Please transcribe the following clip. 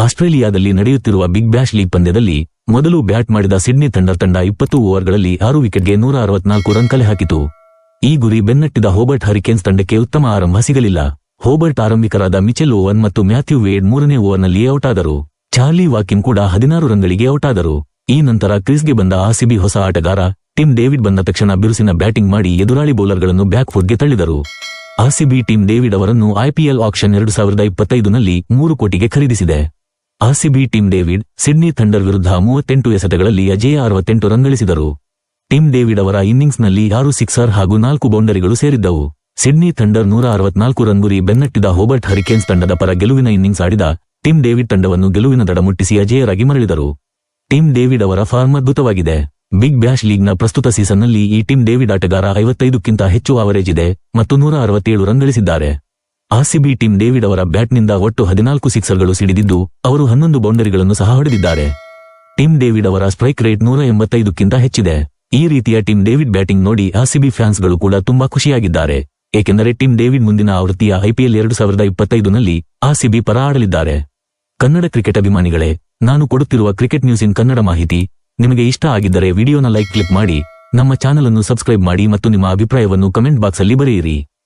ಆಸ್ಟ್ರೇಲಿಯಾದಲ್ಲಿ ನಡೆಯುತ್ತಿರುವ big bash league ಪಂದ್ಯದಲ್ಲಿ ಮೊದಲು ಬ್ಯಾಟ್ ಮಾಡಿದ ಸಿಡ್ನಿ ತಂಡ 20 ಓವರ್ಗಳಲ್ಲಿ 6 ವಿಕೆಟ್ಗೆ 164 ರನ್ ಕಲೆ ಹಾಕಿತು. ಈ ಗುರಿ ಬೆನ್ನಟ್ಟಿದ ಹೋಬರ್ಟ್ ಹರಿಕೇನ್ಸ್ ತಂಡಕ್ಕೆ ಉತ್ತಮ ಆರಂಭ ಸಿಗಲಿಲ್ಲ. ಹೋಬರ್ಟ್ ಆರಂಭಿಕರಾದ ಮಿಚೆಲ್ ಓವನ್ ಮತ್ತು ಮ್ಯಾಥ್ಯೂ ವೇಡ್ 3ನೇ ಓವರ್ನಲ್ಲಿ ಔಟ್ ಆದರು. ಚಾರ್ಲಿ ವಾಕಿನ್ ಕೂಡ 16 ರನ್ಗಳಿಗೆ ಔಟ್ ಆದರು. ಈ ನಂತರ ಕ್ರೀಸ್ಗೆ ಬಂದ ಆರ್ಸಿಬಿ ಹೊಸ ಆಟಗಾರ ಟಿಮ್ ಡೇವಿಡ್ ಬಂದ ತಕ್ಷಣ ಬಿರುಸಿನ ಬ್ಯಾಟಿಂಗ್ ಮಾಡಿ ಎದುರಾಳಿ ಬೌಲರ್ಗಳನ್ನು ಬ್ಯಾಕ್ಫುಟ್ಗೆ ತಳ್ಳಿದರು. ಆರ್ಸಿಬಿ ಟಿಮ್ ಡೇವಿಡ್ ಅವರನ್ನು ಐಪಿಎಲ್ ಆಕ್ಷನ್ 2025ನಲ್ಲಿ 3 ಕೋಟಿಗೆ ಖರೀದಿಸಿದೆ. RCB Tim David Sydney Thunder ವಿರುದ್ಧ 38 ಎಸೆತಗಳಲ್ಲಿ ಅಜೇಯ 68 ರನ್ ಗಳಿಸಿದರು. ಟಿಮ್ ಡೇವಿಡ್ ಅವರ ಇನ್ನಿಂಗ್ಸ್ನಲ್ಲಿ 6 ಸಿಕ್ಸರ್ ಹಾಗೂ 4 ಬೌಂಡರಿಗಳು ಸೇರಿದ್ದವು. ಸಿಡ್ನಿ ಥಂಡರ್ 164 ರನ್ ಗುರಿ ಬೆನ್ನಟ್ಟಿದ ಹೋಬರ್ಟ್ ಹರಿಕೇನ್ಸ್ ತಂಡದ ಪರ ಗೆಲುವಿನ ಇನ್ನಿಂಗ್ಸ್ ಆಡಿದ ಟಿಮ್ ಡೇವಿಡ್ ತಂಡವನ್ನು ಗೆಲುವಿನ ದಡ ಮುಟ್ಟಿಸಿ ಅಜೇಯರಾಗಿ ಮರಳಿದರು. ಟಿಮ್ ಡೇವಿಡ್ ಅವರ ಫಾರ್ಮ್ ಅದ್ಭುತವಾಗಿದೆ. ಬಿಗ್ ಬ್ಯಾಶ್ ಲೀಗ್ನ ಪ್ರಸ್ತುತ ಸೀಸನ್ನಲ್ಲಿ ಈ ಟಿಮ್ ಡೇವಿಡ್ ಆಟಗಾರ 55ಕ್ಕಿಂತ ಹೆಚ್ಚು ಆವರೇಜ್ ಇದೆ ಮತ್ತು 167 ರನ್ ಗಳಿಸಿದ್ದಾರೆ. ಆರ್ಸಿಬಿ ಟಿಮ್ ಡೇವಿಡ್ ಅವರ ಬ್ಯಾಟ್ನಿಂದ ಒಟ್ಟು 14 ಸಿಕ್ಸರ್ಗಳು ಸಿಡಿದಿದ್ದು ಅವರು 11 ಬೌಂಡರಿಗಳನ್ನು ಸಹ ಹೊಡೆದಿದ್ದಾರೆ. ಟಿಮ್ ಡೇವಿಡ್ ಅವರ ಸ್ಟ್ರೈಕ್ ರೇಟ್ 185ಕ್ಕಿಂತ ಹೆಚ್ಚಿದೆ. ಈ ರೀತಿಯ ಟಿಮ್ ಡೇವಿಡ್ ಬ್ಯಾಟಿಂಗ್ ನೋಡಿ ಆರ್ಸಿಬಿ ಫ್ಯಾನ್ಸ್ಗಳು ಕೂಡ ತುಂಬಾ ಖುಷಿಯಾಗಿದ್ದಾರೆ. ಏಕೆಂದರೆ ಟಿಮ್ ಡೇವಿಡ್ ಮುಂದಿನ ಆವೃತ್ತಿಯ ಐಪಿಎಲ್ 2025ನಲ್ಲಿ ಆರ್ಸಿಬಿ ಪರ ಆಡಲಿದ್ದಾರೆ. ಕನ್ನಡ ಕ್ರಿಕೆಟ್ ಅಭಿಮಾನಿಗಳೇ, ನಾನು ಕೊಡುತ್ತಿರುವ ಕ್ರಿಕೆಟ್ ನ್ಯೂಸ್ ಇನ್ ಕನ್ನಡ ಮಾಹಿತಿ ನಿಮಗೆ ಇಷ್ಟ ಆಗಿದ್ದರೆ ವಿಡಿಯೋನ ಲೈಕ್ ಕ್ಲಿಕ್ ಮಾಡಿ, ನಮ್ಮ ಚಾನಲ್ ಅನ್ನು ಸಬ್ಸ್ಕ್ರೈಬ್ ಮಾಡಿ ಮತ್ತು ನಿಮ್ಮ ಅಭಿಪ್ರಾಯವನ್ನು ಕಮೆಂಟ್ ಬಾಕ್ಸ್ ಅಲ್ಲಿ ಬರೆಯಿರಿ.